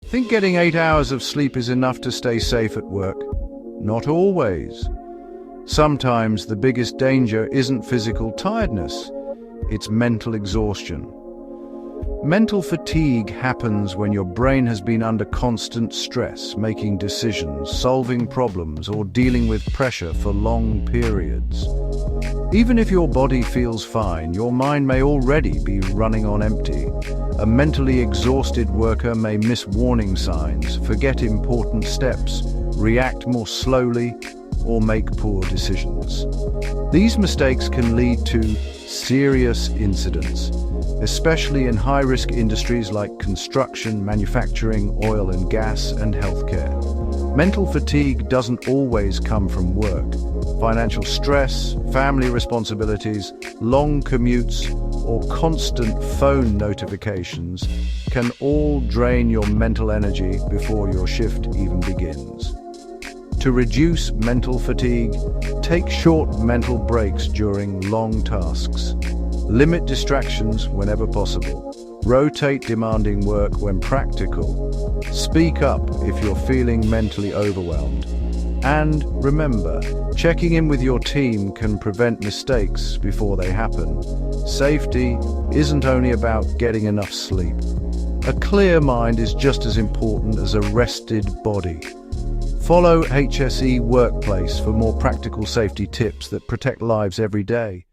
Think getting 8 hours of sleep is enough to stay safe at work? Not always. Sometimes the biggest danger isn't physical tiredness, it's mental exhaustion. Mental fatigue happens when your brain has been under constant stress, making decisions, solving problems, or dealing with pressure for long periods. Even if your body feels fine, your mind may already be running on empty. A mentally exhausted worker may miss warning signs, forget important steps, react more slowly, or make poor decisions. These mistakes can lead to serious incidents, especially in high-risk industries like construction, manufacturing, oil and gas, and healthcare. Mental fatigue doesn't always come from work. Financial stress, family responsibilities, long commutes, or constant phone notifications can all drain your mental energy before your shift even begins. To reduce mental fatigue, take short mental breaks during long tasks. Limit distractions whenever possible. Rotate demanding work when practical. Speak up if you're feeling mentally overwhelmed. And remember, checking in with your team can prevent mistakes before they happen. Safety isn't only about getting enough sleep. A clear mind is just as important as a rested body. Follow HSE Workplace for more practical safety tips that protect lives every day.